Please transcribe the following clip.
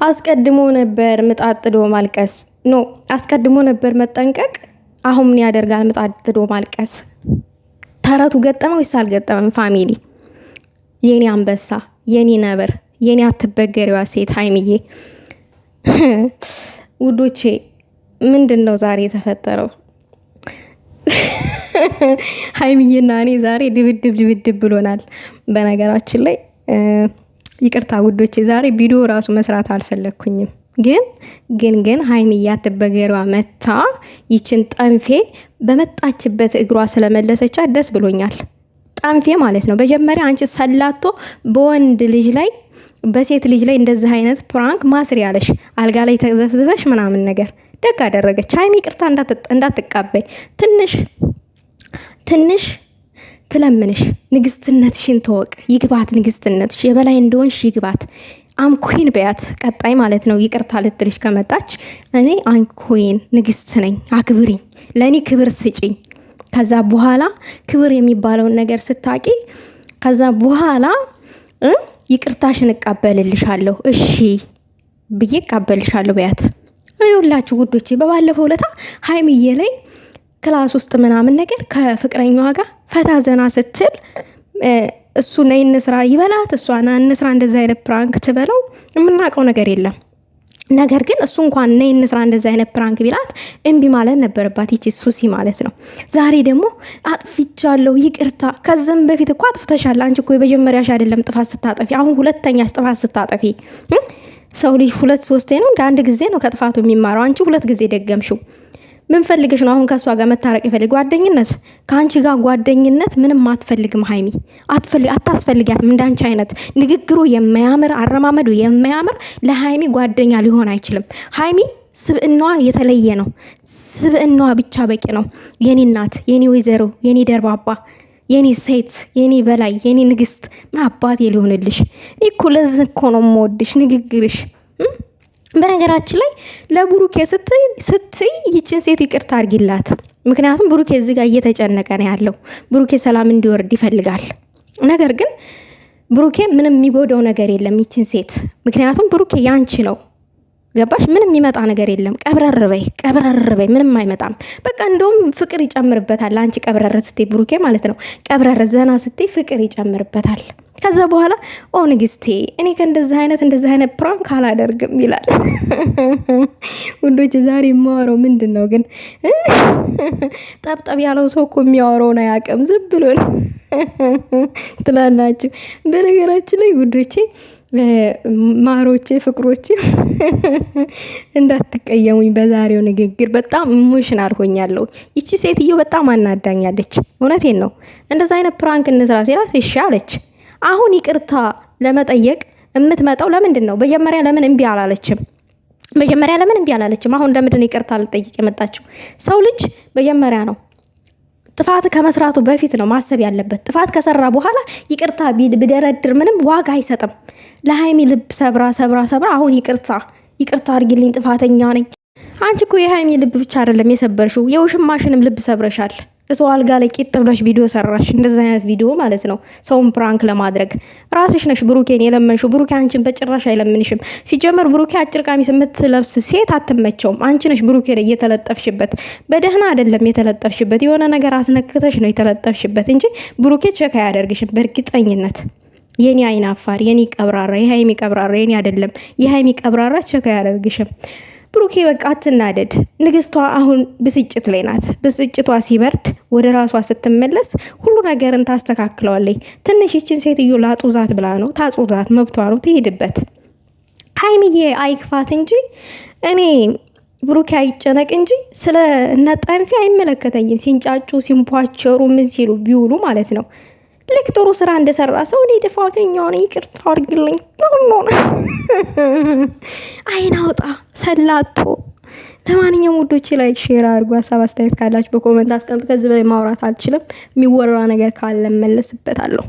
አስቀድሞ ነበር ምጣድ ጥዶ ማልቀስ ኖ አስቀድሞ ነበር መጠንቀቅ። አሁን ምን ያደርጋል ምጣድ ጥዶ ማልቀስ። ተረቱ ገጠመው ወይስ አልገጠመም? ፋሚሊ የኔ አንበሳ፣ የኔ ነብር፣ የኔ አትበገሪዋ ሴት ሀይሚዬ ውዶቼ ምንድነው ዛሬ የተፈጠረው? ሀይሚዬና እኔ ዛሬ ድብድብ ብሎናል። በነገራችን ላይ ይቅርታ ውዶቼ ዛሬ ቪዲዮ ራሱ መስራት አልፈለኩኝም። ግን ሀይሚዬ አትበገሪዋ መታ ይችን ጠንፌ በመጣችበት እግሯ ስለመለሰቻት ደስ ብሎኛል። ጠንፌ ማለት ነው። መጀመሪያ አንቺ ሰላቶ በወንድ ልጅ ላይ በሴት ልጅ ላይ እንደዚህ አይነት ፕራንክ ማስሪ ያለሽ አልጋ ላይ ተዘፍዝፈሽ ምናምን ነገር ደግ አደረገች። ሀይሚ ይቅርታ እንዳትቀበይ ትንሽ ትለምንሽ፣ ንግስትነትሽን ተወቅ። ይግባት ንግስትነትሽ፣ የበላይ እንደሆንሽ ይግባት። አምኩን በያት ቀጣይ ማለት ነው። ይቅርታ ልትልሽ ከመጣች እኔ አንኩን ንግስት ነኝ፣ አክብሪ፣ ለእኔ ክብር ስጪኝ። ከዛ በኋላ ክብር የሚባለውን ነገር ስታቂ ከዛ በኋላ ይቅርታሽን እቀበልልሻለሁ፣ እሺ ብዬ እቀበልሻለሁ በያት። ይኸውላችሁ ውዶቼ በባለፈው ለታ ሀይሚዬ ላይ ክላስ ውስጥ ምናምን ነገር ከፍቅረኛዋ ጋር ፈታ ዘና ስትል እሱ ነይ እንስራ ይበላት፣ እሷ ና እንስራ እንደዛ አይነት ፕራንክ ትበለው፣ የምናውቀው ነገር የለም። ነገር ግን እሱ እንኳን ነይ እንስራ እንደዛ አይነት ፕራንክ ቢላት እምቢ ማለት ነበረባት ይቺ ሱሲ ማለት ነው። ዛሬ ደግሞ አጥፍቻለሁ ይቅርታ። ከዛም በፊት እኮ አጥፍተሻል አንቺ እኮ የመጀመሪያሽ አይደለም ጥፋት ስታጠፊ፣ አሁን ሁለተኛሽ ጥፋት ስታጠፊ። ሰው ልጅ 2-3 ነው እንደ አንድ ጊዜ ነው ከጥፋቱ የሚማረው። አንቺ 2 ጊዜ ደገምሽው። ምን ፈልገሽ ነው አሁን ከሷ ጋር መታረቅ? ይፈልግ ጓደኝነት ከአንቺ ጋር ጓደኝነት ምንም አትፈልግም ሀይሚ፣ አታስፈልጊያትም። እንዳንቺ አይነት ንግግሩ የማያምር አረማመዱ የማያምር ለሀይሚ ጓደኛ ሊሆን አይችልም። ሀይሚ ስብእናዋ የተለየ ነው። ስብእናዋ ብቻ በቂ ነው። የኔ እናት፣ የኔ ወይዘሮ፣ የኔ ደርባባ፣ የኔ ሴት፣ የኔ በላይ፣ የኔ ንግስት ምን አባቴ ሊሆንልሽ? እኮ ለዚህ እኮ ነው የምወድሽ ንግግርሽ። በነገራችን ላይ ለብሩኬ ስትይ ይችን ሴት ይቅርታ አድርጊላት። ምክንያቱም ብሩኬ እዚህ ጋር እየተጨነቀ ነው ያለው። ብሩኬ ሰላም እንዲወርድ ይፈልጋል። ነገር ግን ብሩኬ ምንም የሚጎዳው ነገር የለም ይችን ሴት። ምክንያቱም ብሩኬ ያንቺ ነው። ገባሽ? ምንም የሚመጣ ነገር የለም። ቀብረር በይ ምንም አይመጣም። በቃ እንደውም ፍቅር ይጨምርበታል። አንቺ ቀብረር ስትይ ብሩኬ ማለት ነው። ቀብረር ዘና ስትይ ፍቅር ይጨምርበታል። ከዛ በኋላ ኦ ንግስቴ እኔ ከእንደዚህ አይነት ፕራንክ አላደርግም ይላል። ውዶች ዛሬ የማወራው ምንድን ነው ግን? ጠብጠብ ያለው ሰው እኮ የሚያወራውን አያውቅም፣ ዝም ብሎ ትላላችሁ። በነገራችን ላይ ውዶቼ ማሮቼ ፍቅሮቼ እንዳትቀየሙኝ በዛሬው ንግግር በጣም ኢሞሽናል ሆኛለሁ። ይቺ ሴትዮ በጣም አናዳኛለች። እውነቴን ነው። እንደዛ አይነት ፕራንክ እንስራ ሲላት እሺ አለች። አሁን ይቅርታ ለመጠየቅ የምትመጣው ለምንድን ነው? መጀመሪያ ለምን እምቢ አላለችም? አሁን ለምንድን ነው ይቅርታ ልጠይቅ የመጣችው? ሰው ልጅ መጀመሪያ ነው ጥፋት ከመስራቱ በፊት ነው ማሰብ ያለበት። ጥፋት ከሰራ በኋላ ይቅርታ ቢደረድር ምንም ዋጋ አይሰጥም። ለሀይሚ ልብ ሰብራ አሁን ይቅርታ አድርጊልኝ ጥፋተኛ ነኝ። አንቺ እኮ የሀይሚ ልብ ብቻ አይደለም የሰበርሽው፣ የውሽማሽንም ልብ ሰብረሻል። ሰው አልጋ ላይ ቂጥ ብለሽ ቪዲዮ ሰራሽ። እንደዛ አይነት ቪዲዮ ማለት ነው ሰውን ፕራንክ ለማድረግ። ራስሽ ነሽ ብሩኬን የለመንሽው። ብሩኬ አንቺን በጭራሽ አይለምንሽም። ሲጀመር ብሩኬ አጭር ቀሚስ የምትለብስ ሴት አትመቸውም። አንቺ ነሽ ብሩኬ ላይ የተለጠፍሽበት። በደህና አይደለም የተለጠፍሽበት፣ የሆነ ነገር አስነክተሽ ነው የተለጠፍሽበት እንጂ ብሩኬ ቸክ አያደርግሽም በእርግጠኝነት። የኔ አይን አፋር፣ የኔ ቀብራራ፣ የሀይሚ ቀብራራ፣ የኔ አይደለም የሀይሚ ቀብራራ ቸክ አያደርግሽም። ብሩኬ በቃ አትናደድ። ንግስቷ አሁን ብስጭት ላይ ናት። ብስጭቷ ሲበርድ ወደ ራሷ ስትመለስ ሁሉ ነገርን ታስተካክለዋለች። ትንሽ ይችን ሴትዮ ላጡዛት ብላ ነው። ታጹዛት፣ መብቷ ነው፣ ትሄድበት። ሀይሚዬ አይክፋት እንጂ እኔ ብሩኬ አይጨነቅ እንጂ ስለ እነጣንፊ አይመለከተኝም። ሲንጫጩ ሲንቧቸሩ ምን ሲሉ ቢውሉ ማለት ነው። ልክ ጥሩ ስራ እንደሰራ ሰው እኔ ጥፋተኛው ነኝ ይቅርታ አድርግልኝ አይናውጣ ሰላቶ። ለማንኛውም ውዶቼ ላይ ሼር አድርጉ። ሀሳብ አስተያየት ካላችሁ በኮመንት አስቀምጡ። ከዚህ በላይ ማውራት አልችልም። የሚወራ ነገር ካለ መለስበታለሁ።